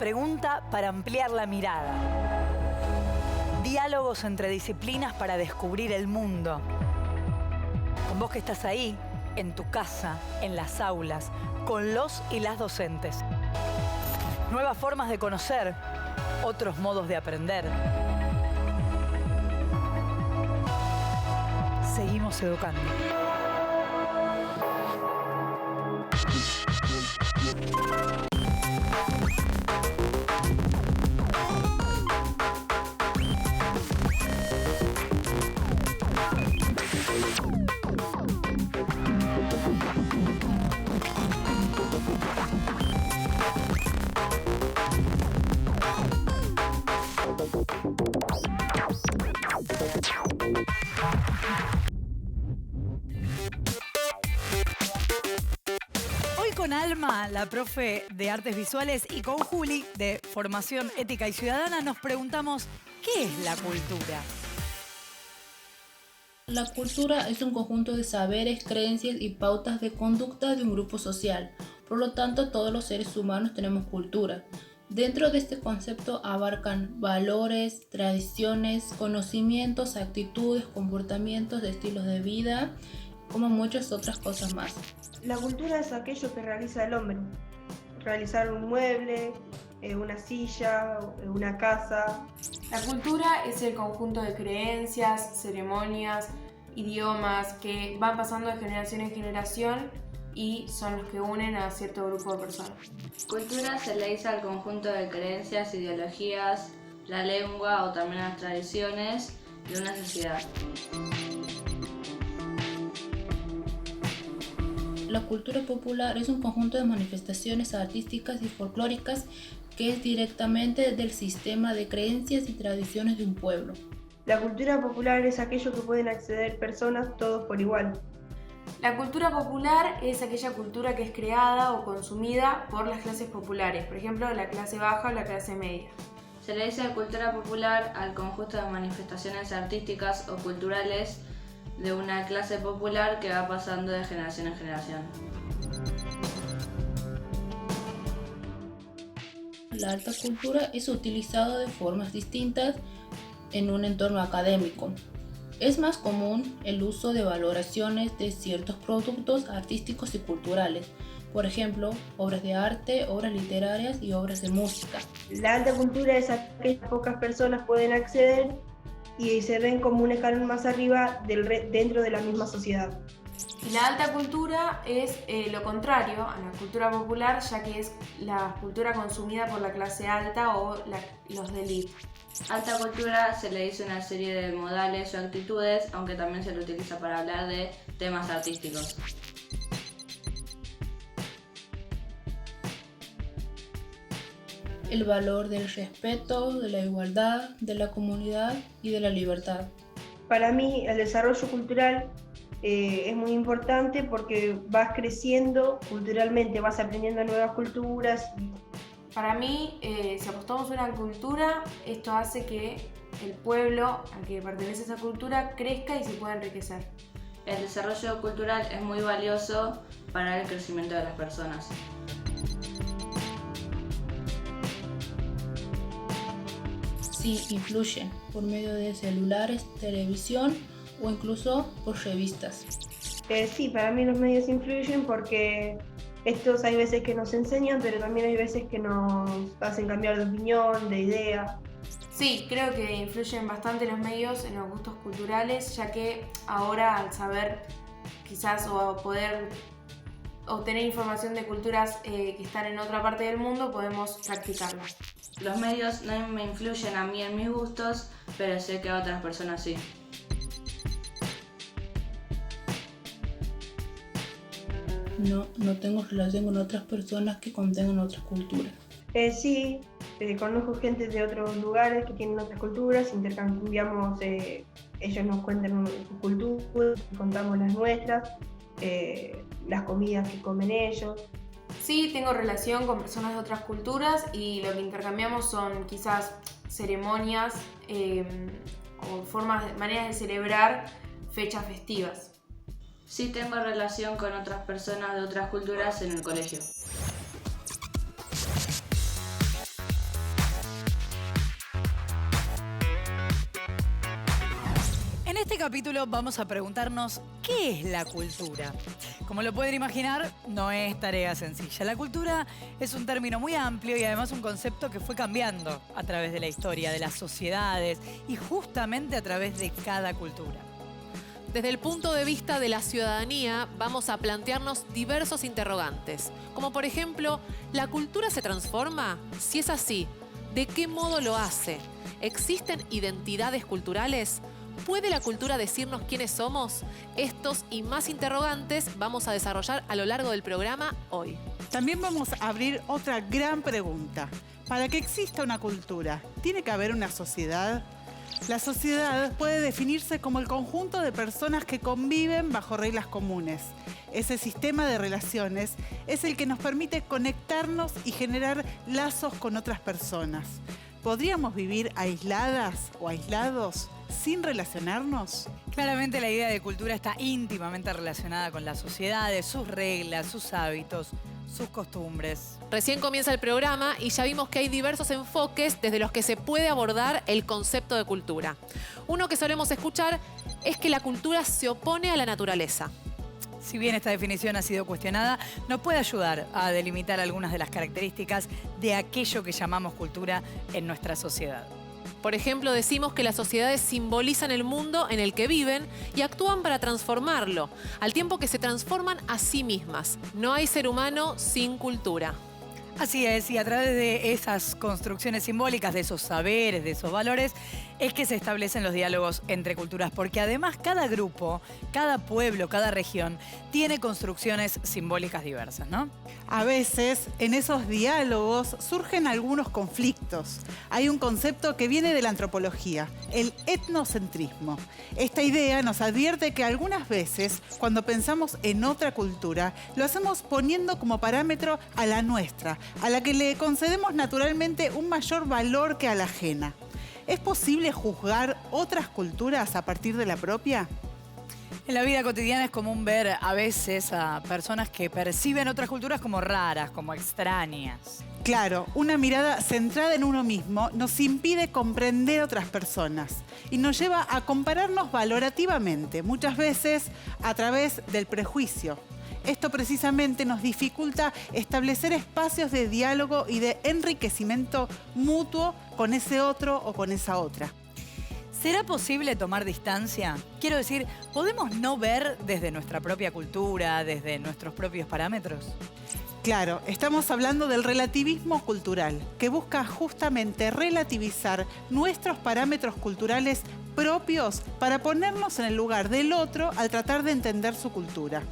pregunta para ampliar la mirada. Diálogos entre disciplinas para descubrir el mundo. Con vos que estás ahí, en tu casa, en las aulas, con los y las docentes. Nuevas formas de conocer, otros modos de aprender. Seguimos educando. Hoy con Alma, la profe de Artes Visuales, y con Juli, de Formación Ética y Ciudadana, nos preguntamos, ¿qué es la cultura? La cultura es un conjunto de saberes, creencias y pautas de conducta de un grupo social. Por lo tanto, todos los seres humanos tenemos cultura. Dentro de este concepto abarcan valores, tradiciones, conocimientos, actitudes, comportamientos, estilos de vida, como muchas otras cosas más. La cultura es aquello que realiza el hombre. Realizar un mueble, una silla, una casa. La cultura es el conjunto de creencias, ceremonias, idiomas que van pasando de generación en generación y son los que unen a cierto grupo de personas. Cultura se le dice al conjunto de creencias, ideologías, la lengua o también las tradiciones de una sociedad. La cultura popular es un conjunto de manifestaciones artísticas y folclóricas que es directamente del sistema de creencias y tradiciones de un pueblo. La cultura popular es aquello que pueden acceder personas todos por igual. La cultura popular es aquella cultura que es creada o consumida por las clases populares, por ejemplo, la clase baja o la clase media. Se le dice cultura popular al conjunto de manifestaciones artísticas o culturales de una clase popular que va pasando de generación en generación. La alta cultura es utilizada de formas distintas en un entorno académico. Es más común el uso de valoraciones de ciertos productos artísticos y culturales, por ejemplo, obras de arte, obras literarias y obras de música. La alta cultura es aquella que pocas personas pueden acceder y se ven como un escalón más arriba dentro de la misma sociedad. Y la alta cultura es lo contrario a la cultura popular, ya que es la cultura consumida por la clase alta o los de élite. Alta cultura se le dice una serie de modales o actitudes, aunque también se le utiliza para hablar de temas artísticos. El valor del respeto, de la igualdad, de la comunidad y de la libertad. Para mí, el desarrollo cultural es muy importante porque vas creciendo culturalmente, vas aprendiendo nuevas culturas. Para mí, si apostamos a una cultura, esto hace que el pueblo al que pertenece esa cultura crezca y se pueda enriquecer. El desarrollo cultural es muy valioso para el crecimiento de las personas. Sí, influyen por medio de celulares, televisión o incluso por revistas. Sí, para mí los medios influyen porque estos hay veces que nos enseñan, pero también hay veces que nos hacen cambiar de opinión, de idea. Sí, creo que influyen bastante los medios en los gustos culturales, ya que ahora al saber quizás o poder obtener información de culturas que están en otra parte del mundo, podemos practicarlas. Los medios no me influyen a mí en mis gustos, pero sé que a otras personas sí. No tengo relación con otras personas que contengan otras culturas. Sí, conozco gente de otros lugares que tienen otras culturas, intercambiamos, ellos nos cuentan sus culturas, contamos las nuestras, las comidas que comen ellos. Sí, tengo relación con personas de otras culturas y lo que intercambiamos son quizás ceremonias o maneras de celebrar fechas festivas. Sí tengo relación con otras personas de otras culturas en el colegio. capítulo vamos a preguntarnos ¿qué es la cultura? Como lo pueden imaginar, no es tarea sencilla. La cultura es un término muy amplio y además un concepto que fue cambiando a través de la historia, de las sociedades y justamente a través de cada cultura. Desde el punto de vista de la ciudadanía, vamos a plantearnos diversos interrogantes, como por ejemplo, ¿la cultura se transforma? Si es así, ¿de qué modo lo hace? ¿Existen identidades culturales? ¿Puede la cultura decirnos quiénes somos? Estos y más interrogantes vamos a desarrollar a lo largo del programa hoy. También vamos a abrir otra gran pregunta. Para que exista una cultura, ¿tiene que haber una sociedad? La sociedad puede definirse como el conjunto de personas que conviven bajo reglas comunes. Ese sistema de relaciones es el que nos permite conectarnos y generar lazos con otras personas. ¿Podríamos vivir aisladas o aislados sin relacionarnos? Claramente la idea de cultura está íntimamente relacionada con las sociedades, sus reglas, sus hábitos, sus costumbres. Recién comienza el programa y ya vimos que hay diversos enfoques desde los que se puede abordar el concepto de cultura. Uno que solemos escuchar es que la cultura se opone a la naturaleza. Si bien esta definición ha sido cuestionada, nos puede ayudar a delimitar algunas de las características de aquello que llamamos cultura en nuestra sociedad. Por ejemplo, decimos que las sociedades simbolizan el mundo en el que viven y actúan para transformarlo, al tiempo que se transforman a sí mismas. No hay ser humano sin cultura. Así es, y a través de esas construcciones simbólicas, de esos saberes, de esos valores, es que se establecen los diálogos entre culturas, porque además cada grupo, cada pueblo, cada región tiene construcciones simbólicas diversas, ¿no? A veces, en esos diálogos surgen algunos conflictos. Hay un concepto que viene de la antropología, el etnocentrismo. Esta idea nos advierte que algunas veces, cuando pensamos en otra cultura, lo hacemos poniendo como parámetro a la nuestra, a la que le concedemos naturalmente un mayor valor que a la ajena. ¿Es posible juzgar otras culturas a partir de la propia? En la vida cotidiana es común ver a veces a personas que perciben otras culturas como raras, como extrañas. Claro, una mirada centrada en uno mismo nos impide comprender otras personas y nos lleva a compararnos valorativamente, muchas veces a través del prejuicio. Esto precisamente nos dificulta establecer espacios de diálogo y de enriquecimiento mutuo con ese otro o con esa otra. ¿Será posible tomar distancia? Quiero decir, ¿podemos no ver desde nuestra propia cultura, desde nuestros propios parámetros? Claro, estamos hablando del relativismo cultural, que busca justamente relativizar nuestros parámetros culturales propios para ponernos en el lugar del otro al tratar de entender su cultura.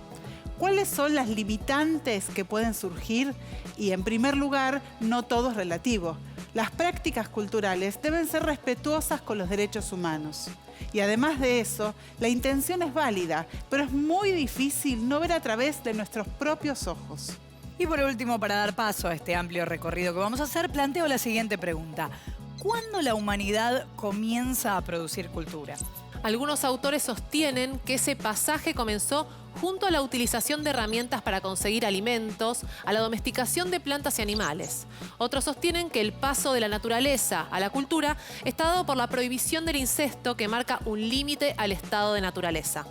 ¿Cuáles son las limitantes que pueden surgir? Y en primer lugar, no todo es relativo. Las prácticas culturales deben ser respetuosas con los derechos humanos. Y además de eso, la intención es válida, pero es muy difícil no ver a través de nuestros propios ojos. Y por último, para dar paso a este amplio recorrido que vamos a hacer, planteo la siguiente pregunta. ¿Cuándo la humanidad comienza a producir cultura? Algunos autores sostienen que ese pasaje comenzó junto a la utilización de herramientas para conseguir alimentos, a la domesticación de plantas y animales. Otros sostienen que el paso de la naturaleza a la cultura está dado por la prohibición del incesto que marca un límite al estado de naturaleza.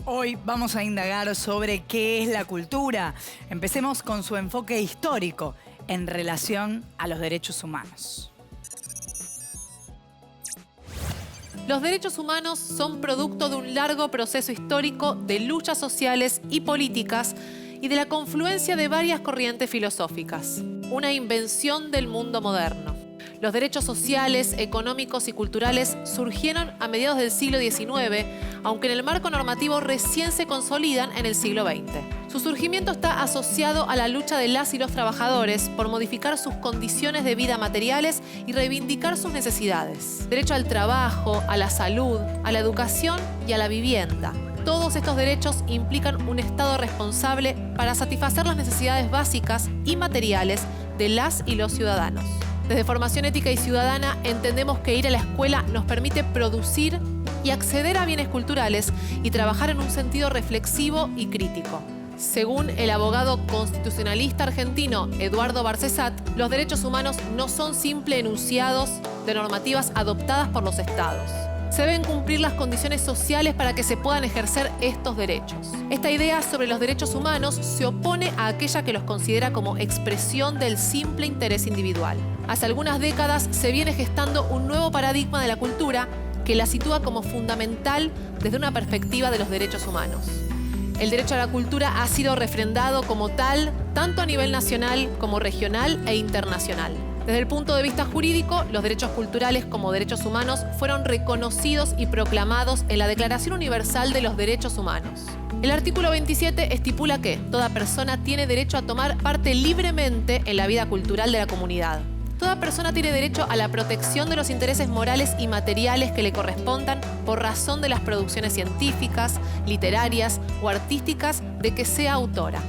Hoy vamos a indagar sobre qué es la cultura. Empecemos con su enfoque histórico en relación a los derechos humanos. Los derechos humanos son producto de un largo proceso histórico de luchas sociales y políticas y de la confluencia de varias corrientes filosóficas. Una invención del mundo moderno. Los derechos sociales, económicos y culturales surgieron a mediados del siglo XIX, aunque en el marco normativo recién se consolidan en el siglo XX. Su surgimiento está asociado a la lucha de las y los trabajadores por modificar sus condiciones de vida materiales y reivindicar sus necesidades. Derecho al trabajo, a la salud, a la educación y a la vivienda. Todos estos derechos implican un Estado responsable para satisfacer las necesidades básicas y materiales de las y los ciudadanos. Desde Formación Ética y Ciudadana entendemos que ir a la escuela nos permite producir y acceder a bienes culturales y trabajar en un sentido reflexivo y crítico. Según el abogado constitucionalista argentino Eduardo Barcesat, los derechos humanos no son simples enunciados de normativas adoptadas por los estados, se deben cumplir las condiciones sociales para que se puedan ejercer estos derechos. Esta idea sobre los derechos humanos se opone a aquella que los considera como expresión del simple interés individual. Hace algunas décadas se viene gestando un nuevo paradigma de la cultura que la sitúa como fundamental desde una perspectiva de los derechos humanos. El derecho a la cultura ha sido refrendado como tal, tanto a nivel nacional como regional e internacional. Desde el punto de vista jurídico, los derechos culturales como derechos humanos fueron reconocidos y proclamados en la Declaración Universal de los Derechos Humanos. El artículo 27 estipula que toda persona tiene derecho a tomar parte libremente en la vida cultural de la comunidad. Toda persona tiene derecho a la protección de los intereses morales y materiales que le correspondan por razón de las producciones científicas, literarias o artísticas de que sea autora.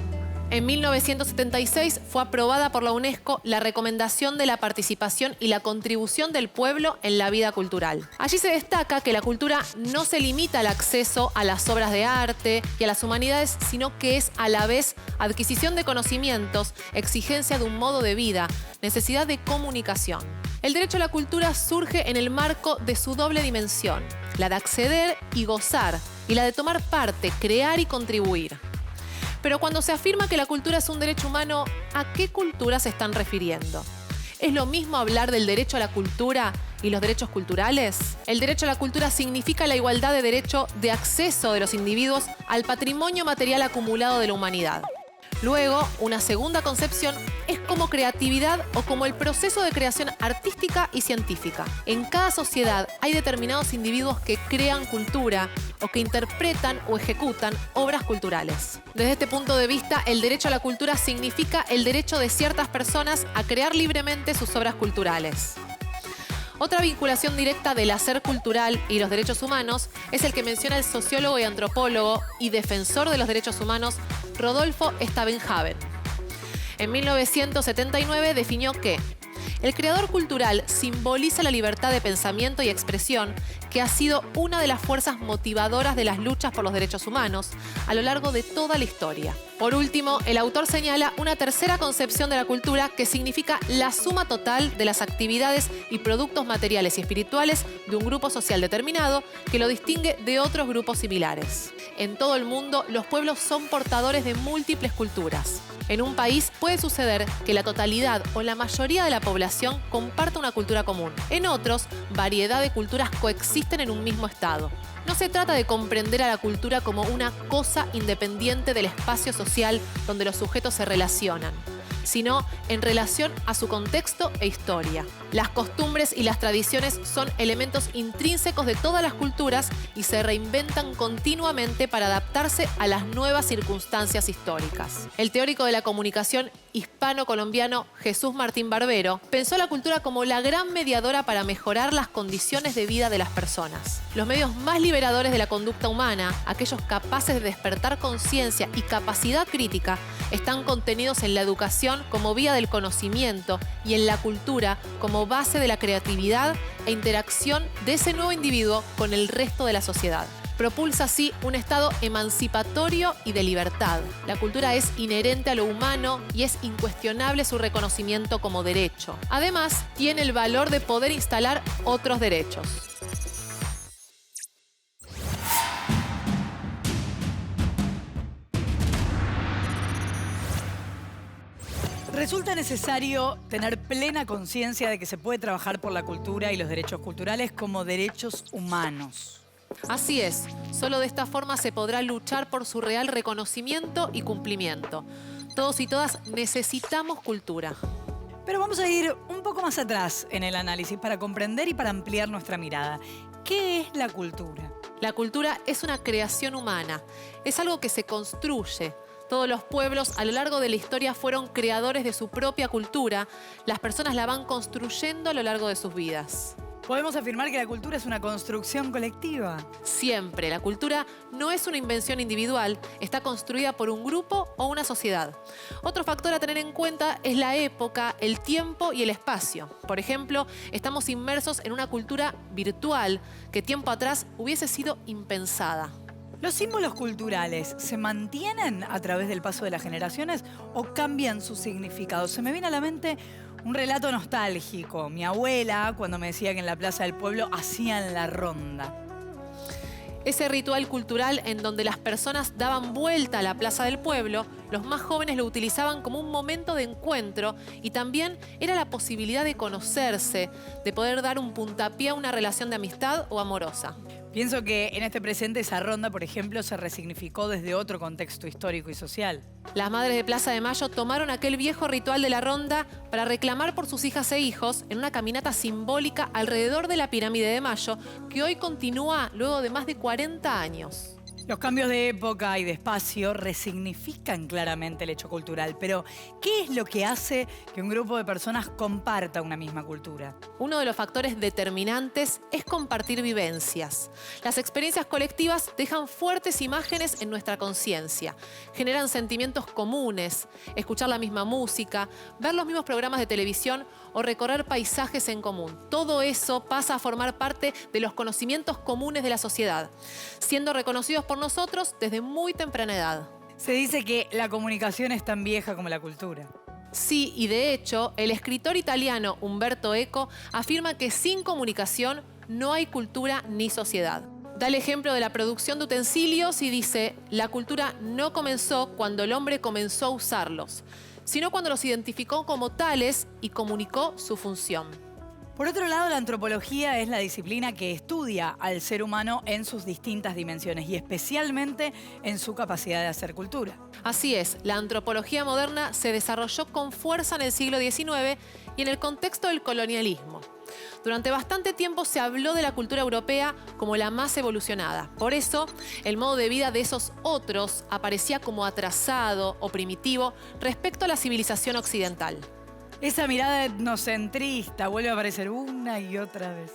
En 1976 fue aprobada por la UNESCO la recomendación de la participación y la contribución del pueblo en la vida cultural. Allí se destaca que la cultura no se limita al acceso a las obras de arte y a las humanidades, sino que es a la vez adquisición de conocimientos, exigencia de un modo de vida, necesidad de comunicación. El derecho a la cultura surge en el marco de su doble dimensión, la de acceder y gozar, y la de tomar parte, crear y contribuir. Pero cuando se afirma que la cultura es un derecho humano, ¿a qué cultura se están refiriendo? ¿Es lo mismo hablar del derecho a la cultura y los derechos culturales? El derecho a la cultura significa la igualdad de derecho de acceso de los individuos al patrimonio material acumulado de la humanidad. Luego, una segunda concepción es como creatividad o como el proceso de creación artística y científica. En cada sociedad hay determinados individuos que crean cultura o que interpretan o ejecutan obras culturales. Desde este punto de vista, el derecho a la cultura significa el derecho de ciertas personas a crear libremente sus obras culturales. Otra vinculación directa del hacer cultural y los derechos humanos es el que menciona el sociólogo y antropólogo y defensor de los derechos humanos Rodolfo Stavenhagen. En 1979 definió que el creador cultural simboliza la libertad de pensamiento y expresión que ha sido una de las fuerzas motivadoras de las luchas por los derechos humanos a lo largo de toda la historia. Por último, el autor señala una tercera concepción de la cultura que significa la suma total de las actividades y productos materiales y espirituales de un grupo social determinado que lo distingue de otros grupos similares. En todo el mundo, los pueblos son portadores de múltiples culturas. En un país puede suceder que la totalidad o la mayoría de la población comparta una cultura común. En otros, variedad de culturas coexisten en un mismo estado. No se trata de comprender a la cultura como una cosa independiente del espacio social donde los sujetos se relacionan, sino en relación a su contexto e historia. Las costumbres y las tradiciones son elementos intrínsecos de todas las culturas y se reinventan continuamente para adaptarse a las nuevas circunstancias históricas. El teórico de la comunicación hispano-colombiano Jesús Martín Barbero pensó la cultura como la gran mediadora para mejorar las condiciones de vida de las personas. Los medios más liberadores de la conducta humana, aquellos capaces de despertar conciencia y capacidad crítica, están contenidos en la educación como vía del conocimiento y en la cultura como base de la creatividad e interacción de ese nuevo individuo con el resto de la sociedad. Propulsa así un estado emancipatorio y de libertad. La cultura es inherente a lo humano y es incuestionable su reconocimiento como derecho. Además, tiene el valor de poder instalar otros derechos. Resulta necesario tener plena conciencia de que se puede trabajar por la cultura y los derechos culturales como derechos humanos. Así es, solo de esta forma se podrá luchar por su real reconocimiento y cumplimiento. Todos y todas necesitamos cultura. Pero vamos a ir un poco más atrás en el análisis para comprender y para ampliar nuestra mirada. ¿Qué es la cultura? La cultura es una creación humana, es algo que se construye. Todos los pueblos a lo largo de la historia fueron creadores de su propia cultura. Las personas la van construyendo a lo largo de sus vidas. ¿Podemos afirmar que la cultura es una construcción colectiva? Siempre. La cultura no es una invención individual, está construida por un grupo o una sociedad. Otro factor a tener en cuenta es la época, el tiempo y el espacio. Por ejemplo, estamos inmersos en una cultura virtual que tiempo atrás hubiese sido impensada. ¿Los símbolos culturales se mantienen a través del paso de las generaciones o cambian su significado? Se me viene a la mente Un relato nostálgico. Mi abuela, cuando me decía que en la plaza del pueblo hacían la ronda. Ese ritual cultural en donde las personas daban vuelta a la plaza del pueblo, los más jóvenes lo utilizaban como un momento de encuentro y también era la posibilidad de conocerse, de poder dar un puntapié a una relación de amistad o amorosa. Pienso que en este presente esa ronda, por ejemplo, se resignificó desde otro contexto histórico y social. Las madres de Plaza de Mayo tomaron aquel viejo ritual de la ronda para reclamar por sus hijas e hijos en una caminata simbólica alrededor de la pirámide de Mayo, que hoy continúa luego de más de 40 años. Los cambios de época y de espacio resignifican claramente el hecho cultural, pero ¿qué es lo que hace que un grupo de personas comparta una misma cultura? Uno de los factores determinantes es compartir vivencias. Las experiencias colectivas dejan fuertes imágenes en nuestra conciencia, generan sentimientos comunes, escuchar la misma música, ver los mismos programas de televisión o recorrer paisajes en común. Todo eso pasa a formar parte de los conocimientos comunes de la sociedad, siendo reconocidos por nosotros desde muy temprana edad. Se dice que la comunicación es tan vieja como la cultura. Sí, y de hecho, el escritor italiano Umberto Eco afirma que sin comunicación no hay cultura ni sociedad. Da el ejemplo de la producción de utensilios y dice: la cultura no comenzó cuando el hombre comenzó a usarlos, sino cuando los identificó como tales y comunicó su función. Por otro lado, la antropología es la disciplina que estudia al ser humano en sus distintas dimensiones y especialmente en su capacidad de hacer cultura. Así es, la antropología moderna se desarrolló con fuerza en el siglo XIX y en el contexto del colonialismo. Durante bastante tiempo se habló de la cultura europea como la más evolucionada. Por eso, el modo de vida de esos otros aparecía como atrasado o primitivo respecto a la civilización occidental. Esa mirada etnocentrista vuelve a aparecer una y otra vez.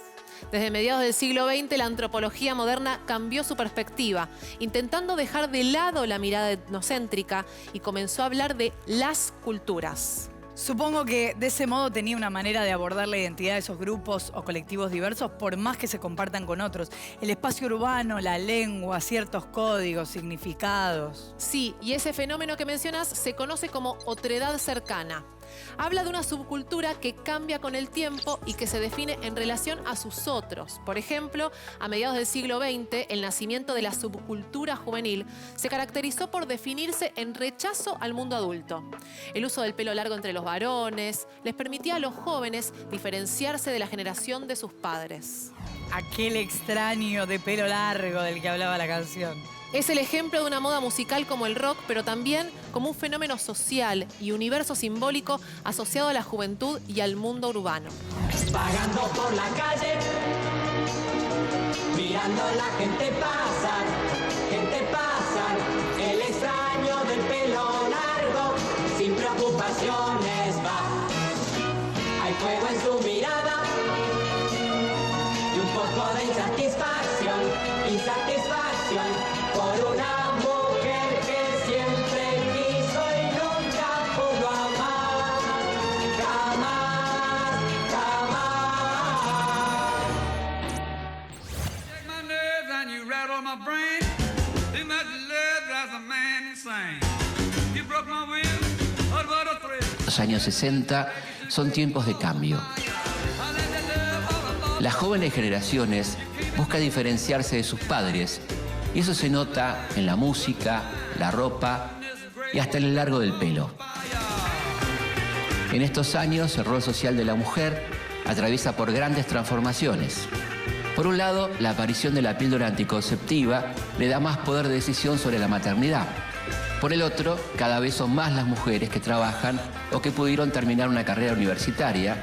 Desde mediados del siglo XX, la antropología moderna cambió su perspectiva, intentando dejar de lado la mirada etnocéntrica y comenzó a hablar de las culturas. Supongo que de ese modo tenía una manera de abordar la identidad de esos grupos o colectivos diversos, por más que se compartan con otros. El espacio urbano, la lengua, ciertos códigos, significados. Sí, y ese fenómeno que mencionas se conoce como otredad cercana. Habla de una subcultura que cambia con el tiempo y que se define en relación a sus otros. Por ejemplo, a mediados del siglo XX, el nacimiento de la subcultura juvenil se caracterizó por definirse en rechazo al mundo adulto. El uso del pelo largo entre los varones les permitía a los jóvenes diferenciarse de la generación de sus padres. Aquel extraño de pelo largo del que hablaba la canción. Es el ejemplo de una moda musical como el rock, pero también como un fenómeno social y universo simbólico asociado a la juventud y al mundo urbano. Vagando por la calle, mirando a la gente pasar, el extraño del pelo largo, sin preocupaciones va. Hay fuego en su mirada y un poco de insatisfacción por una mujer que siempre quiso y nunca pudo amar, jamás. Take my nerves and you rattle my brain. Too much love drives a man insane. You broke my will, what a thrill. Los años 60 son tiempos de cambio. Las jóvenes generaciones buscan diferenciarse de sus padres y eso se nota en la música, la ropa y hasta en el largo del pelo. En estos años, el rol social de la mujer atraviesa por grandes transformaciones. Por un lado, la aparición de la píldora anticonceptiva le da más poder de decisión sobre la maternidad. Por el otro, cada vez son más las mujeres que trabajan o que pudieron terminar una carrera universitaria,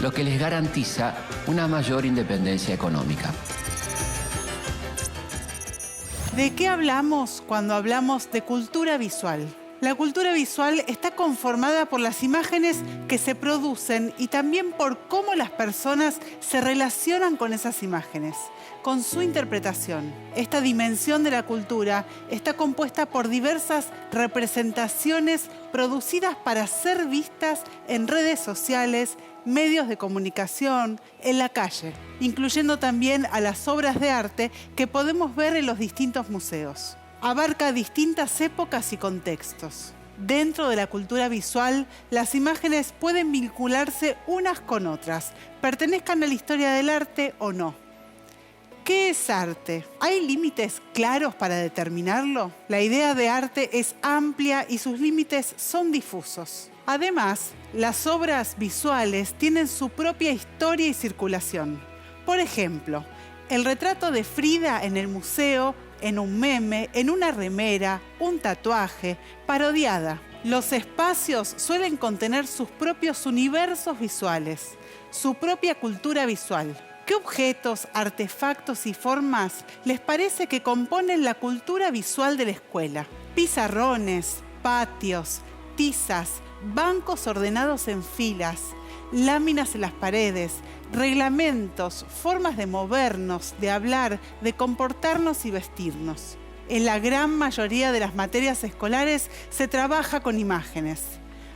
lo que les garantiza una mayor independencia económica. ¿De qué hablamos cuando hablamos de cultura visual? La cultura visual está conformada por las imágenes que se producen y también por cómo las personas se relacionan con esas imágenes, con su interpretación. Esta dimensión de la cultura está compuesta por diversas representaciones producidas para ser vistas en redes sociales, medios de comunicación, en la calle, incluyendo también a las obras de arte que podemos ver en los distintos museos. Abarca distintas épocas y contextos. Dentro de la cultura visual, las imágenes pueden vincularse unas con otras, pertenezcan a la historia del arte o no. ¿Qué es arte? ¿Hay límites claros para determinarlo? La idea de arte es amplia y sus límites son difusos. Además, las obras visuales tienen su propia historia y circulación. Por ejemplo, el retrato de Frida en el museo, en un meme, en una remera, un tatuaje, parodiada. Los espacios suelen contener sus propios universos visuales, su propia cultura visual. ¿Qué objetos, artefactos y formas les parece que componen la cultura visual de la escuela? Pizarrones, patios, tizas, bancos ordenados en filas, láminas en las paredes, reglamentos, formas de movernos, de hablar, de comportarnos y vestirnos. En la gran mayoría de las materias escolares se trabaja con imágenes.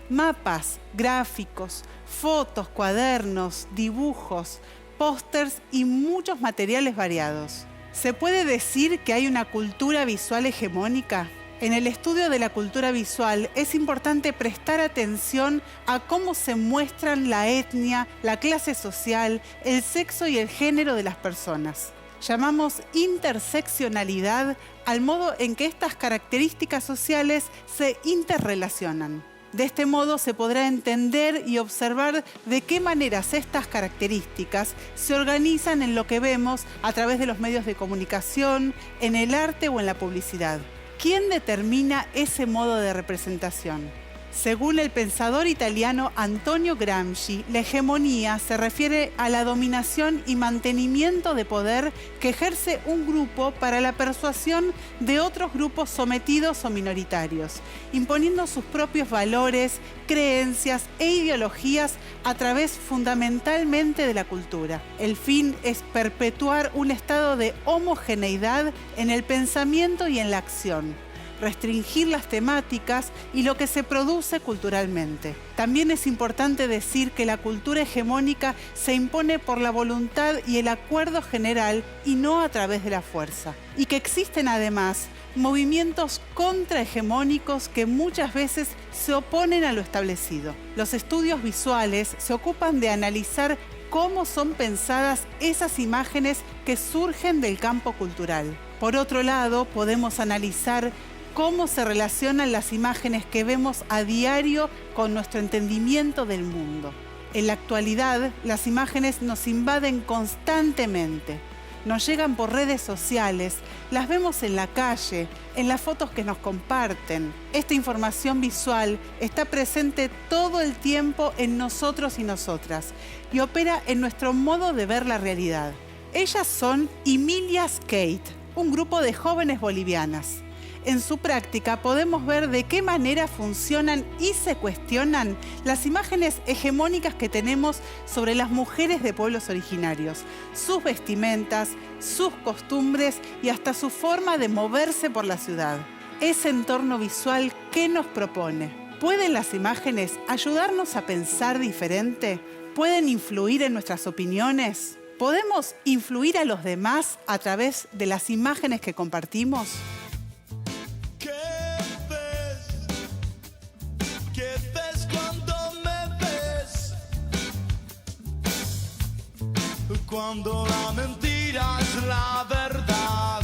Mapas, gráficos, fotos, cuadernos, dibujos, pósters y muchos materiales variados. ¿Se puede decir que hay una cultura visual hegemónica? En el estudio de la cultura visual es importante prestar atención a cómo se muestran la etnia, la clase social, el sexo y el género de las personas. Llamamos interseccionalidad al modo en que estas características sociales se interrelacionan. De este modo se podrá entender y observar de qué maneras estas características se organizan en lo que vemos a través de los medios de comunicación, en el arte o en la publicidad. ¿Quién determina ese modo de representación? Según el pensador italiano Antonio Gramsci, la hegemonía se refiere a la dominación y mantenimiento de poder que ejerce un grupo para la persuasión de otros grupos sometidos o minoritarios, imponiendo sus propios valores, creencias e ideologías a través fundamentalmente de la cultura. El fin es perpetuar un estado de homogeneidad en el pensamiento y en la acción, restringir las temáticas y lo que se produce culturalmente. También es importante decir que la cultura hegemónica se impone por la voluntad y el acuerdo general y no a través de la fuerza. Y que existen además movimientos contrahegemónicos que muchas veces se oponen a lo establecido. Los estudios visuales se ocupan de analizar cómo son pensadas esas imágenes que surgen del campo cultural. Por otro lado, podemos analizar cómo se relacionan las imágenes que vemos a diario con nuestro entendimiento del mundo. En la actualidad, las imágenes nos invaden constantemente. Nos llegan por redes sociales, las vemos en la calle, en las fotos que nos comparten. Esta información visual está presente todo el tiempo en nosotros y nosotras y opera en nuestro modo de ver la realidad. Ellas son Emilia Skate, un grupo de jóvenes bolivianas. En su práctica podemos ver de qué manera funcionan y se cuestionan las imágenes hegemónicas que tenemos sobre las mujeres de pueblos originarios, sus vestimentas, sus costumbres y hasta su forma de moverse por la ciudad. Ese entorno visual, ¿qué nos propone? ¿Pueden las imágenes ayudarnos a pensar diferente? ¿Pueden influir en nuestras opiniones? ¿Podemos influir a los demás a través de las imágenes que compartimos? Cuando la mentira es la verdad.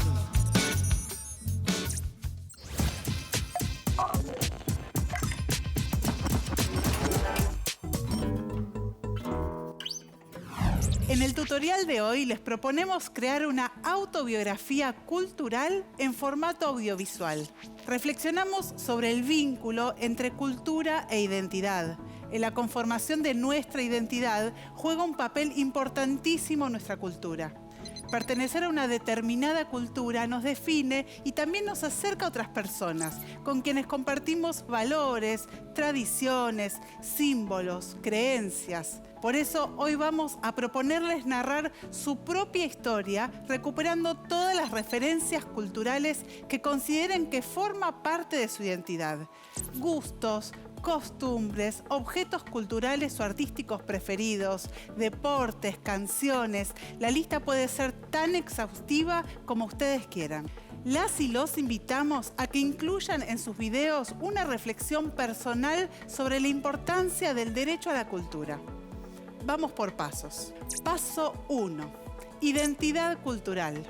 En el tutorial de hoy les proponemos crear una autobiografía cultural en formato audiovisual. Reflexionamos sobre el vínculo entre cultura e identidad. En la conformación de nuestra identidad juega un papel importantísimo nuestra cultura. Pertenecer a una determinada cultura nos define y también nos acerca a otras personas, con quienes compartimos valores, tradiciones, símbolos, creencias. Por eso hoy vamos a proponerles narrar su propia historia, recuperando todas las referencias culturales que consideren que forma parte de su identidad. Gustos, costumbres, objetos culturales o artísticos preferidos, deportes, canciones. La lista puede ser tan exhaustiva como ustedes quieran. Las y los invitamos a que incluyan en sus videos una reflexión personal sobre la importancia del derecho a la cultura. Vamos por pasos. Paso 1. Identidad cultural.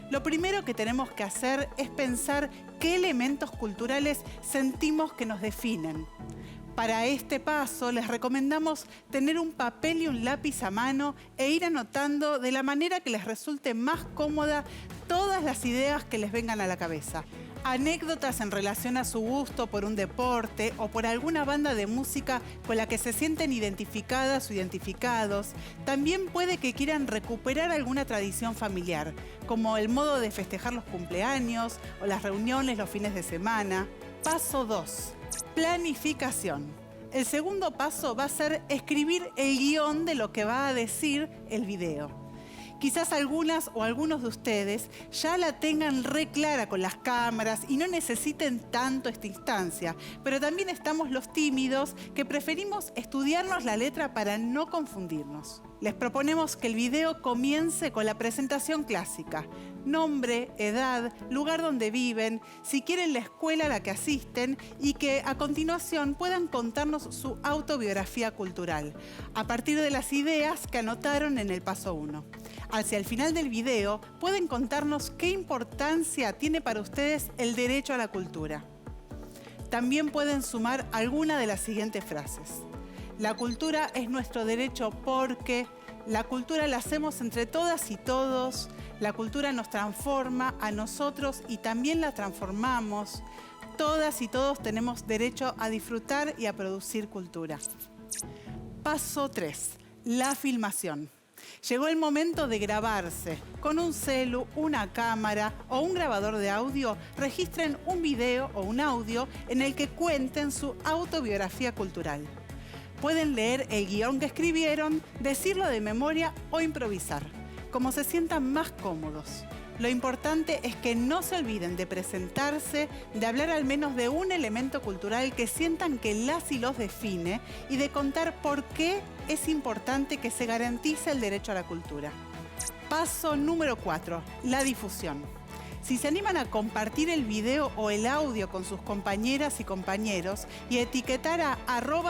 Lo primero que tenemos que hacer es pensar qué elementos culturales sentimos que nos definen. Para este paso les recomendamos tener un papel y un lápiz a mano e ir anotando de la manera que les resulte más cómoda todas las ideas que les vengan a la cabeza. Anécdotas en relación a su gusto por un deporte o por alguna banda de música con la que se sienten identificadas o identificados. También puede que quieran recuperar alguna tradición familiar, como el modo de festejar los cumpleaños o las reuniones los fines de semana. Paso 2. Planificación. El segundo paso va a ser escribir el guión de lo que va a decir el video. Quizás algunas o algunos de ustedes ya la tengan re clara con las cámaras y no necesiten tanto esta instancia, pero también estamos los tímidos que preferimos estudiarnos la letra para no confundirnos. Les proponemos que el video comience con la presentación clásica: nombre, edad, lugar donde viven, si quieren la escuela a la que asisten, y que a continuación puedan contarnos su autobiografía cultural, a partir de las ideas que anotaron en el paso 1. Hacia el final del video pueden contarnos qué importancia tiene para ustedes el derecho a la cultura. También pueden sumar alguna de las siguientes frases. La cultura es nuestro derecho porque, la cultura la hacemos entre todas y todos, la cultura nos transforma a nosotros y también la transformamos. Todas y todos tenemos derecho a disfrutar y a producir cultura. Paso 3. La filmación. Llegó el momento de grabarse. Con un celu, una cámara o un grabador de audio, registren un video o un audio en el que cuenten su autobiografía cultural. Pueden leer el guión que escribieron, decirlo de memoria o improvisar, como se sientan más cómodos. Lo importante es que no se olviden de presentarse, de hablar al menos de un elemento cultural que sientan que las y los define y de contar por qué es importante que se garantice el derecho a la cultura. Paso número 4. La difusión. Si se animan a compartir el video o el audio con sus compañeras y compañeros y etiquetar a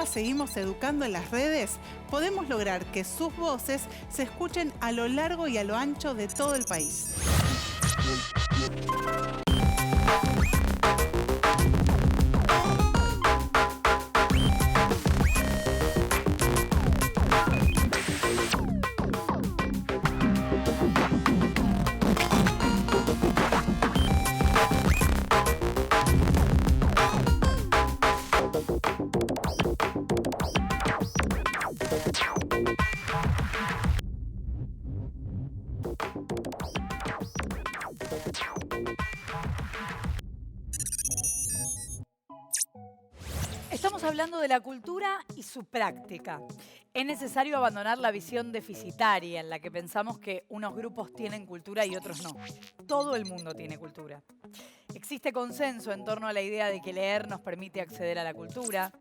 @seguimoseducando en las redes, podemos lograr que sus voces se escuchen a lo largo y a lo ancho de todo el país. Estamos hablando de la cultura y su práctica. Es necesario abandonar la visión deficitaria en la que pensamos que unos grupos tienen cultura y otros no. Todo el mundo tiene cultura. Existe consenso en torno a la idea de que leer nos permite acceder a la cultura,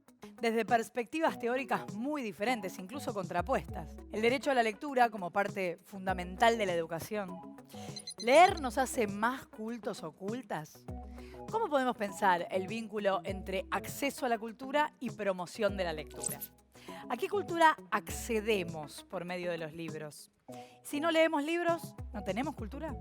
desde perspectivas teóricas muy diferentes, incluso contrapuestas. El derecho a la lectura como parte fundamental de la educación. ¿Leer nos hace más cultos o cultas? ¿Cómo podemos pensar el vínculo entre acceso a la cultura y promoción de la lectura? ¿A qué cultura accedemos por medio de los libros? Si no leemos libros, ¿no tenemos cultura?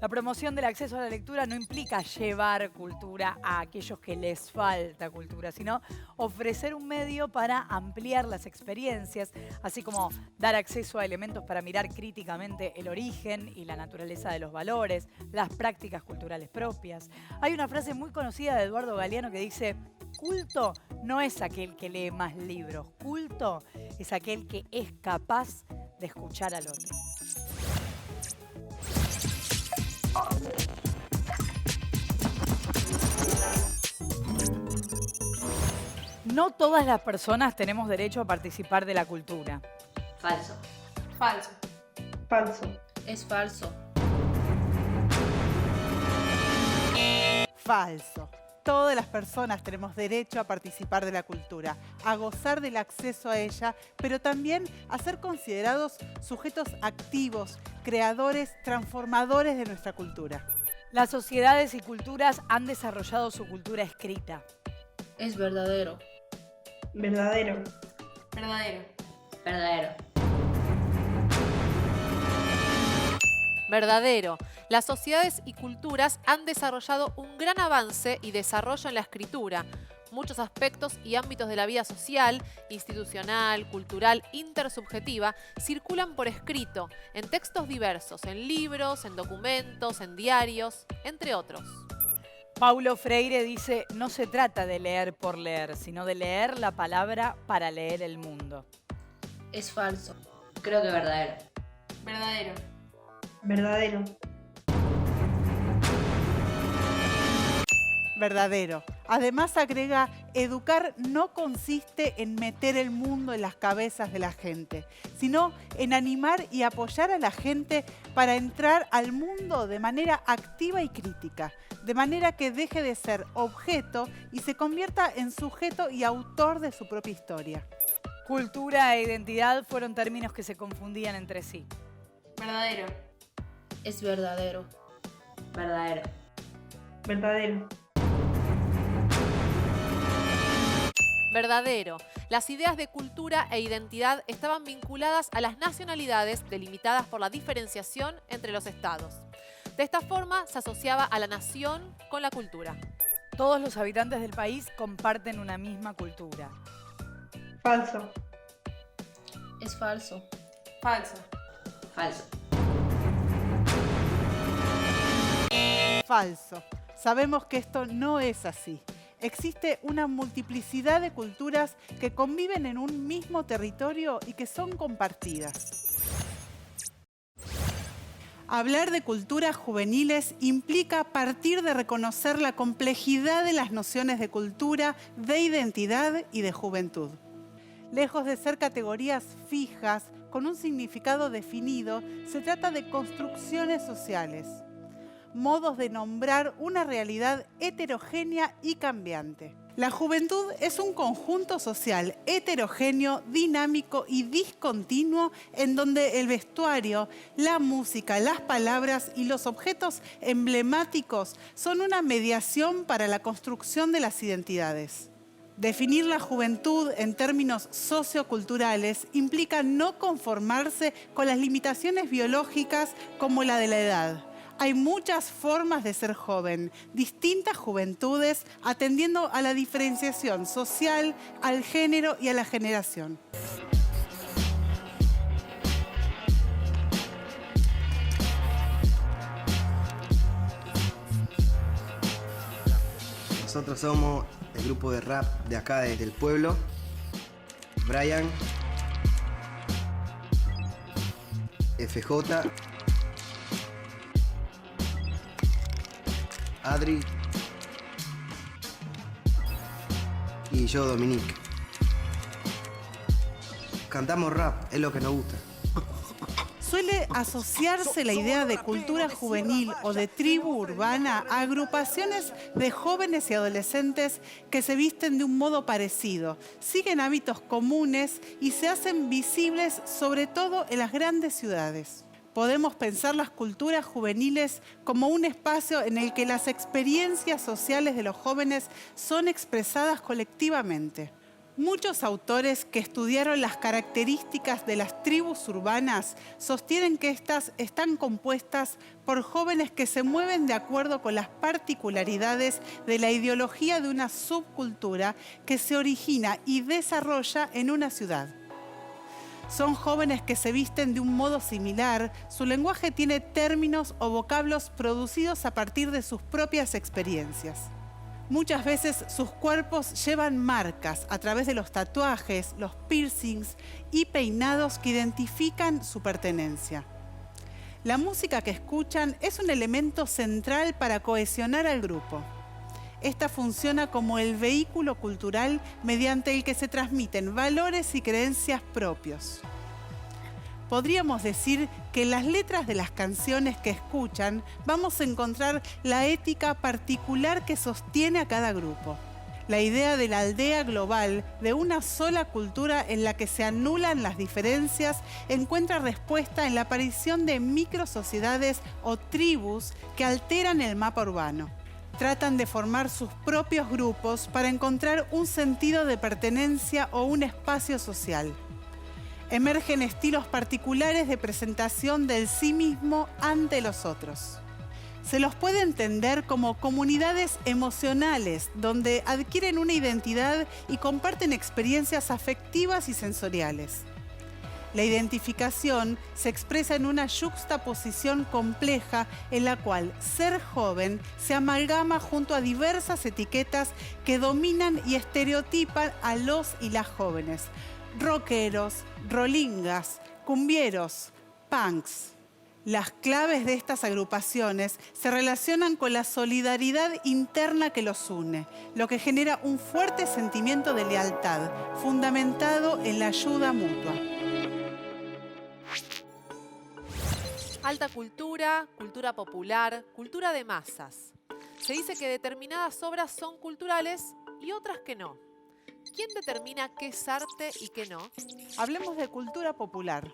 La promoción del acceso a la lectura no implica llevar cultura a aquellos que les falta cultura, sino ofrecer un medio para ampliar las experiencias, así como dar acceso a elementos para mirar críticamente el origen y la naturaleza de los valores, las prácticas culturales propias. Hay una frase muy conocida de Eduardo Galeano que dice: culto no es aquel que lee más libros, culto es aquel que es capaz de escuchar al otro. No todas las personas tenemos derecho a participar de la cultura. Falso. Falso. Falso. Es falso. Falso. Todas las personas tenemos derecho a participar de la cultura, a gozar del acceso a ella, pero también a ser considerados sujetos activos, creadores, transformadores de nuestra cultura. Las sociedades y culturas han desarrollado su cultura escrita. Es verdadero. Verdadero. Verdadero. Verdadero. Verdadero. Las sociedades y culturas han desarrollado un gran avance y desarrollo en la escritura. Muchos aspectos y ámbitos de la vida social, institucional, cultural, intersubjetiva, circulan por escrito, en textos diversos, en libros, en documentos, en diarios, entre otros. Paulo Freire dice, no se trata de leer por leer, sino de leer la palabra para leer el mundo. Es falso. Creo que verdadero. Verdadero. Verdadero. Verdadero. Además agrega, educar no consiste en meter el mundo en las cabezas de la gente, sino en animar y apoyar a la gente para entrar al mundo de manera activa y crítica, de manera que deje de ser objeto y se convierta en sujeto y autor de su propia historia. Cultura e identidad fueron términos que se confundían entre sí. Verdadero. Es verdadero. Verdadero. Verdadero. Verdadero. Las ideas de cultura e identidad estaban vinculadas a las nacionalidades delimitadas por la diferenciación entre los estados. De esta forma se asociaba a la nación con la cultura. Todos los habitantes del país comparten una misma cultura. Falso. Es falso. Falso. Falso. Falso. Sabemos que esto no es así. Existe una multiplicidad de culturas que conviven en un mismo territorio y que son compartidas. Hablar de culturas juveniles implica partir de reconocer la complejidad de las nociones de cultura, de identidad y de juventud. Lejos de ser categorías fijas, con un significado definido, se trata de construcciones sociales, modos de nombrar una realidad heterogénea y cambiante. La juventud es un conjunto social heterogéneo, dinámico y discontinuo en donde el vestuario, la música, las palabras y los objetos emblemáticos son una mediación para la construcción de las identidades. Definir la juventud en términos socioculturales implica no conformarse con las limitaciones biológicas como la de la edad. Hay muchas formas de ser joven, distintas juventudes atendiendo a la diferenciación social, al género y a la generación. Nosotros somos el grupo de rap de acá, del pueblo. Brian, FJ, Adri y yo, Dominique. Cantamos rap, es lo que nos gusta. Suele asociarse la idea de cultura juvenil o de tribu urbana a agrupaciones de jóvenes y adolescentes que se visten de un modo parecido, siguen hábitos comunes y se hacen visibles sobre todo en las grandes ciudades. Podemos pensar las culturas juveniles como un espacio en el que las experiencias sociales de los jóvenes son expresadas colectivamente. Muchos autores que estudiaron las características de las tribus urbanas sostienen que estas están compuestas por jóvenes que se mueven de acuerdo con las particularidades de la ideología de una subcultura que se origina y desarrolla en una ciudad. Son jóvenes que se visten de un modo similar, su lenguaje tiene términos o vocablos producidos a partir de sus propias experiencias. Muchas veces sus cuerpos llevan marcas a través de los tatuajes, los piercings y peinados que identifican su pertenencia. La música que escuchan es un elemento central para cohesionar al grupo. Esta funciona como el vehículo cultural mediante el que se transmiten valores y creencias propios. Podríamos decir que en las letras de las canciones que escuchan vamos a encontrar la ética particular que sostiene a cada grupo. La idea de la aldea global, de una sola cultura en la que se anulan las diferencias, encuentra respuesta en la aparición de microsociedades o tribus que alteran el mapa urbano. Tratan de formar sus propios grupos para encontrar un sentido de pertenencia o un espacio social. Emergen estilos particulares de presentación del sí mismo ante los otros. Se los puede entender como comunidades emocionales, donde adquieren una identidad y comparten experiencias afectivas y sensoriales. La identificación se expresa en una yuxtaposición compleja en la cual ser joven se amalgama junto a diversas etiquetas que dominan y estereotipan a los y las jóvenes. Rockeros, rolingas, cumbieros, punks. Las claves de estas agrupaciones se relacionan con la solidaridad interna que los une, lo que genera un fuerte sentimiento de lealtad, fundamentado en la ayuda mutua. Alta cultura, cultura popular, cultura de masas. Se dice que determinadas obras son culturales y otras que no. ¿Quién determina qué es arte y qué no? Hablemos de cultura popular.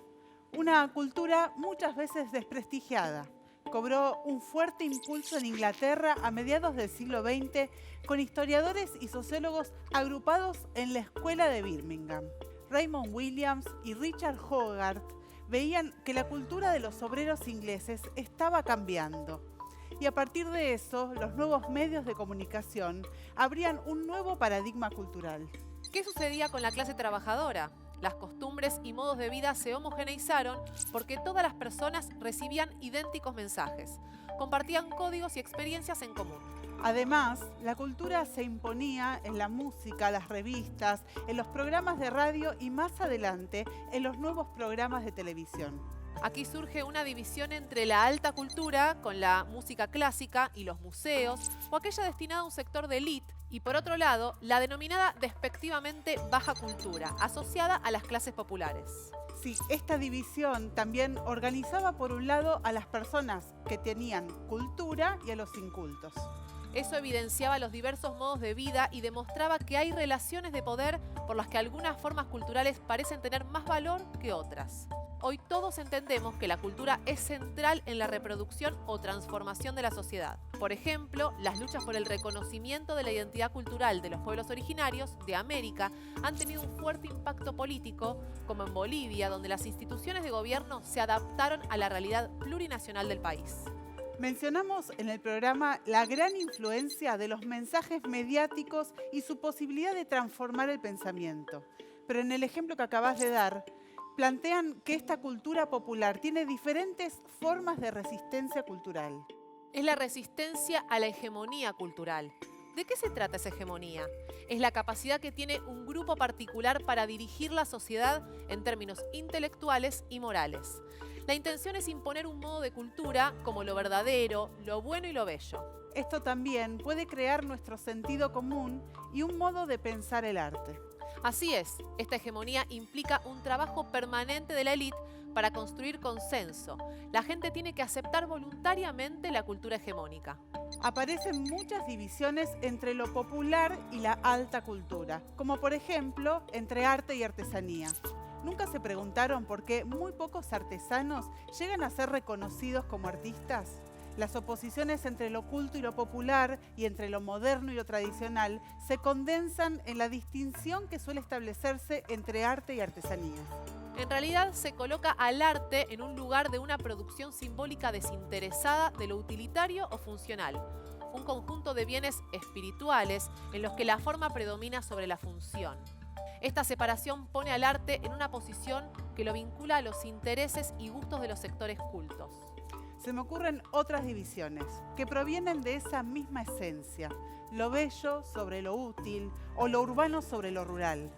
Una cultura muchas veces desprestigiada. Cobró un fuerte impulso en Inglaterra a mediados del siglo XX con historiadores y sociólogos agrupados en la Escuela de Birmingham. Raymond Williams y Richard Hogarth veían que la cultura de los obreros ingleses estaba cambiando. Y a partir de eso, los nuevos medios de comunicación abrían un nuevo paradigma cultural. ¿Qué sucedía con la clase trabajadora? Las costumbres y modos de vida se homogeneizaron porque todas las personas recibían idénticos mensajes, compartían códigos y experiencias en común. Además, la cultura se imponía en la música, las revistas, en los programas de radio y más adelante en los nuevos programas de televisión. Aquí surge una división entre la alta cultura, con la música clásica y los museos, o aquella destinada a un sector de élite, y por otro lado, la denominada despectivamente baja cultura, asociada a las clases populares. Sí, esta división también organizaba por un lado a las personas que tenían cultura y a los incultos. Eso evidenciaba los diversos modos de vida y demostraba que hay relaciones de poder por las que algunas formas culturales parecen tener más valor que otras. Hoy todos entendemos que la cultura es central en la reproducción o transformación de la sociedad. Por ejemplo, las luchas por el reconocimiento de la identidad cultural de los pueblos originarios de América han tenido un fuerte impacto político, como en Bolivia, donde las instituciones de gobierno se adaptaron a la realidad plurinacional del país. Mencionamos en el programa la gran influencia de los mensajes mediáticos y su posibilidad de transformar el pensamiento. Pero en el ejemplo que acabas de dar, plantean que esta cultura popular tiene diferentes formas de resistencia cultural. Es la resistencia a la hegemonía cultural. ¿De qué se trata esa hegemonía? Es la capacidad que tiene un grupo particular para dirigir la sociedad en términos intelectuales y morales. La intención es imponer un modo de cultura como lo verdadero, lo bueno y lo bello. Esto también puede crear nuestro sentido común y un modo de pensar el arte. Así es, esta hegemonía implica un trabajo permanente de la élite para construir consenso. La gente tiene que aceptar voluntariamente la cultura hegemónica. Aparecen muchas divisiones entre lo popular y la alta cultura, como por ejemplo entre arte y artesanía. ¿Nunca se preguntaron por qué muy pocos artesanos llegan a ser reconocidos como artistas? Las oposiciones entre lo culto y lo popular y entre lo moderno y lo tradicional se condensan en la distinción que suele establecerse entre arte y artesanía. En realidad se coloca al arte en un lugar de una producción simbólica desinteresada de lo utilitario o funcional, un conjunto de bienes espirituales en los que la forma predomina sobre la función. Esta separación pone al arte en una posición que lo vincula a los intereses y gustos de los sectores cultos. Se me ocurren otras divisiones que provienen de esa misma esencia, lo bello sobre lo útil o lo urbano sobre lo rural.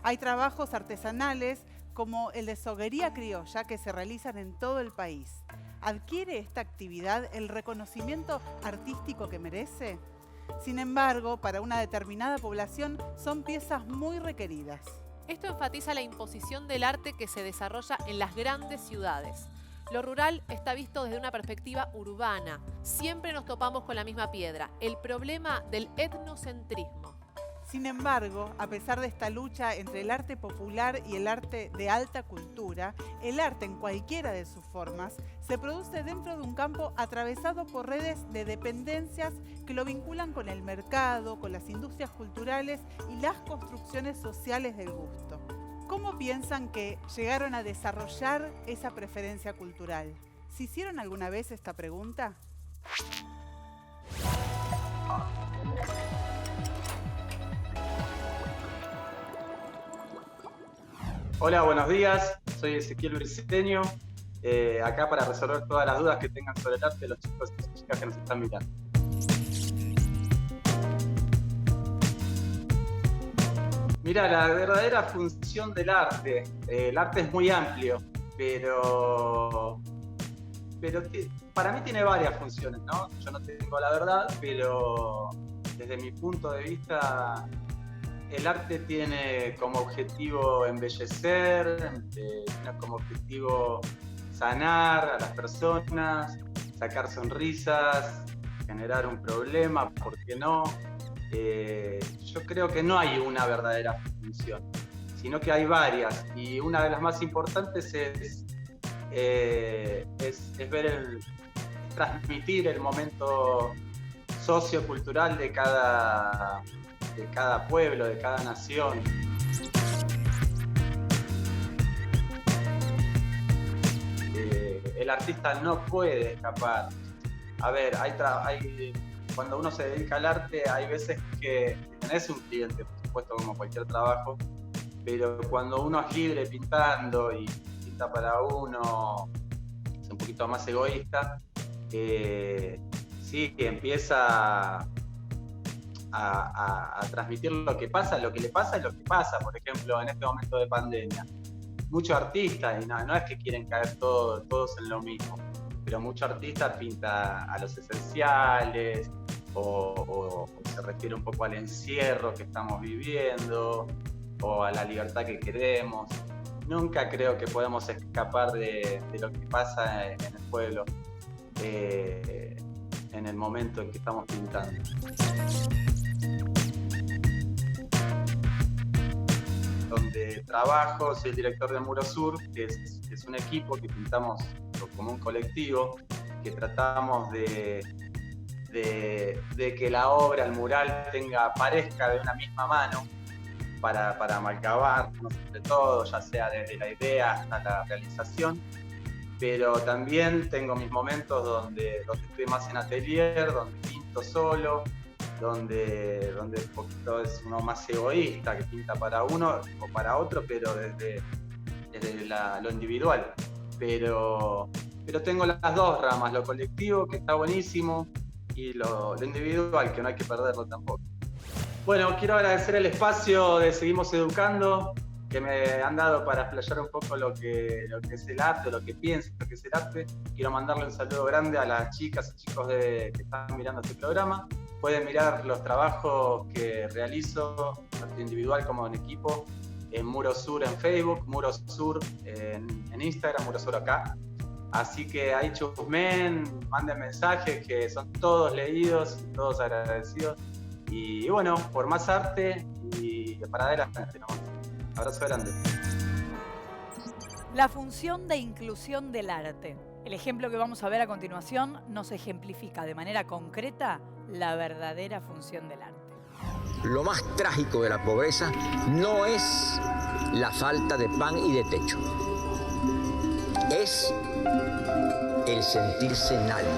Hay trabajos artesanales como el de soguería criolla que se realizan en todo el país. ¿Adquiere esta actividad el reconocimiento artístico que merece? Sin embargo, para una determinada población son piezas muy requeridas. Esto enfatiza la imposición del arte que se desarrolla en las grandes ciudades. Lo rural está visto desde una perspectiva urbana. Siempre nos topamos con la misma piedra, el problema del etnocentrismo. Sin embargo, a pesar de esta lucha entre el arte popular y el arte de alta cultura, el arte en cualquiera de sus formas se produce dentro de un campo atravesado por redes de dependencias que lo vinculan con el mercado, con las industrias culturales y las construcciones sociales del gusto. ¿Cómo piensan que llegaron a desarrollar esa preferencia cultural? ¿Se hicieron alguna vez esta pregunta? Hola, buenos días. Soy Ezequiel Briceño, acá para resolver todas las dudas que tengan sobre el arte de los chicos y chicas que nos están mirando. Mira, la verdadera función del arte, el arte es muy amplio, pero para mí tiene varias funciones, ¿no? Yo no tengo la verdad, pero desde mi punto de vista, el arte tiene como objetivo embellecer, tiene como objetivo sanar a las personas, sacar sonrisas, generar un problema, ¿por qué no? Yo creo que no hay una verdadera función, sino que hay varias, y una de las más importantes es transmitir el momento sociocultural de cada pueblo, de cada nación. El artista no puede escapar. A ver, cuando uno se dedica al arte, hay veces que tenés un cliente, por supuesto, como cualquier trabajo, pero cuando uno es libre pintando y pinta para uno, es un poquito más egoísta, sí, que empieza a transmitir lo que pasa, lo que le pasa es lo que pasa. Por ejemplo, en este momento de pandemia, muchos artistas, y no es que quieren caer todos en lo mismo, pero muchos artistas pinta a los esenciales o se refiere un poco al encierro que estamos viviendo o a la libertad que queremos. Nunca creo que podemos escapar de lo que pasa en el pueblo en el momento en que estamos pintando. Donde trabajo, soy el director de Muro Sur, que es un equipo que pintamos como un colectivo, que tratamos de que la obra, el mural, parezca de una misma mano para amalgamarnos entre todos, ya sea desde la idea hasta la realización. Pero también tengo mis momentos donde estoy más en atelier, donde pinto solo, donde un poquito es uno más egoísta, que pinta para uno o para otro, pero desde lo individual. Pero tengo las dos ramas, lo colectivo, que está buenísimo, y lo individual, que no hay que perderlo tampoco. Bueno, quiero agradecer el espacio de Seguimos Educando, que me han dado para explayar un poco lo que es el arte, lo que pienso que es el arte. Quiero mandarle un saludo grande a las chicas y chicos que están mirando este programa. Pueden mirar los trabajos que realizo, tanto individual como en equipo, en Muro Sur en Facebook, Muro Sur en Instagram, Muro Sur acá. Así que ahí chusmen, manden mensajes, que son todos leídos y todos agradecidos. Y bueno, por más arte y para adelante, ¿no? Abrazo grande. La función de inclusión del arte. El ejemplo que vamos a ver a continuación nos ejemplifica de manera concreta la verdadera función del arte. Lo más trágico de la pobreza no es la falta de pan y de techo. Es el sentirse nadie.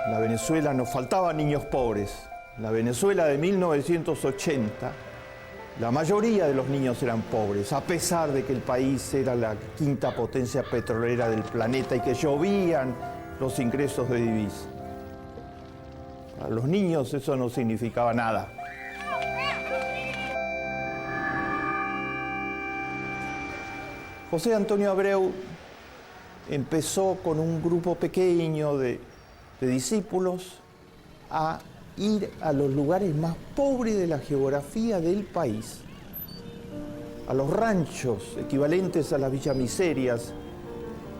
En la Venezuela nos faltaban niños pobres. En la Venezuela de 1980, la mayoría de los niños eran pobres, a pesar de que el país era la quinta potencia petrolera del planeta y que llovían los ingresos de divisas. Para los niños eso no significaba nada. José Antonio Abreu empezó con un grupo pequeño de discípulos a ir a los lugares más pobres de la geografía del país, a los ranchos equivalentes a las villamiserias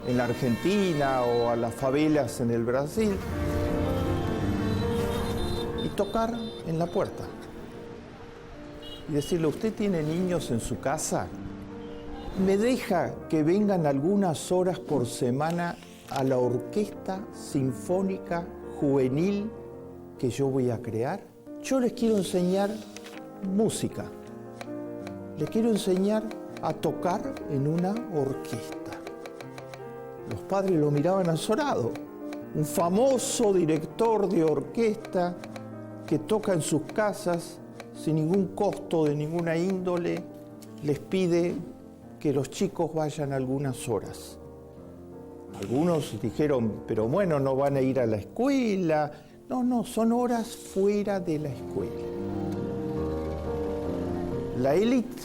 en la Argentina o a las favelas en el Brasil. tocar en la puerta. Y decirle, ¿usted tiene niños en su casa? ¿Me deja que vengan algunas horas por semana a la orquesta sinfónica juvenil que yo voy a crear? Yo les quiero enseñar música. Les quiero enseñar a tocar en una orquesta. Los padres lo miraban azorado. Un famoso director de orquesta que toca en sus casas sin ningún costo de ninguna índole, les pide que los chicos vayan algunas horas. Algunos dijeron, pero bueno, no van a ir a la escuela. No, son horas fuera de la escuela. La élite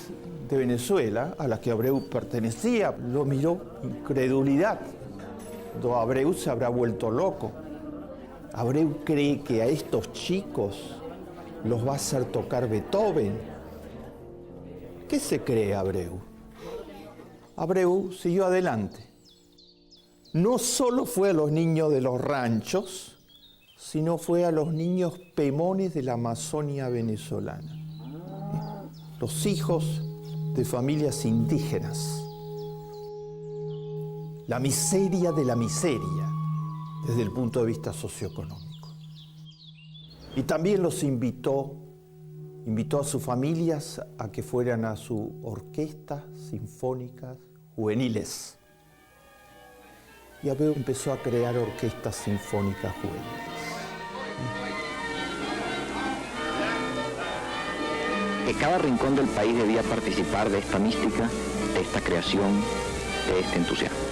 de Venezuela, a la que Abreu pertenecía, lo miró incredulidad. Abreu se habrá vuelto loco. Abreu cree que a estos chicos los va a hacer tocar Beethoven. ¿Qué se cree Abreu? Abreu siguió adelante. No solo fue a los niños de los ranchos, sino fue a los niños pemones de la Amazonia venezolana. Los hijos de familias indígenas. La miseria de la miseria desde el punto de vista socioeconómico. Y también los invitó a sus familias a que fueran a sus orquestas sinfónicas juveniles. Y Abreu empezó a crear orquestas sinfónicas juveniles. Que cada rincón del país debía participar de esta mística, de esta creación, de este entusiasmo.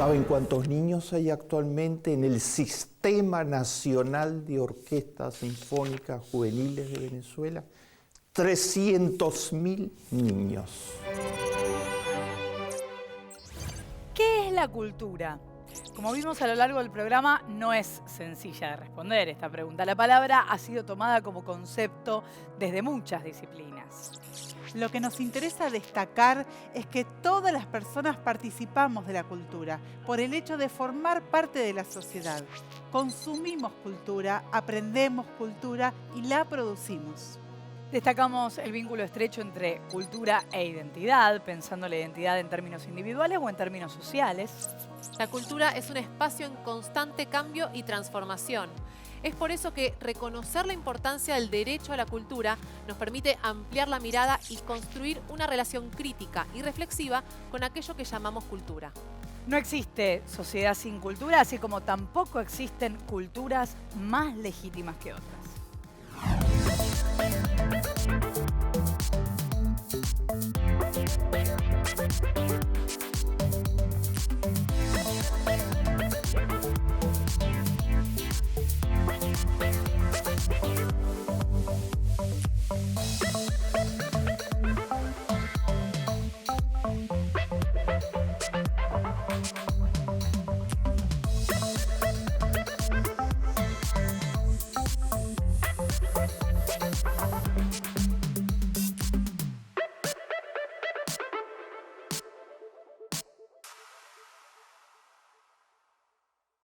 ¿Saben cuántos niños hay actualmente en el Sistema Nacional de Orquestas Sinfónicas Juveniles de Venezuela? 300.000 niños. ¿Qué es la cultura? Como vimos a lo largo del programa, no es sencilla de responder esta pregunta. La palabra ha sido tomada como concepto desde muchas disciplinas. Lo que nos interesa destacar es que todas las personas participamos de la cultura por el hecho de formar parte de la sociedad. Consumimos cultura, aprendemos cultura y la producimos. Destacamos el vínculo estrecho entre cultura e identidad, pensando la identidad en términos individuales o en términos sociales. La cultura es un espacio en constante cambio y transformación. Es por eso que reconocer la importancia del derecho a la cultura nos permite ampliar la mirada y construir una relación crítica y reflexiva con aquello que llamamos cultura. No existe sociedad sin cultura, así como tampoco existen culturas más legítimas que otras.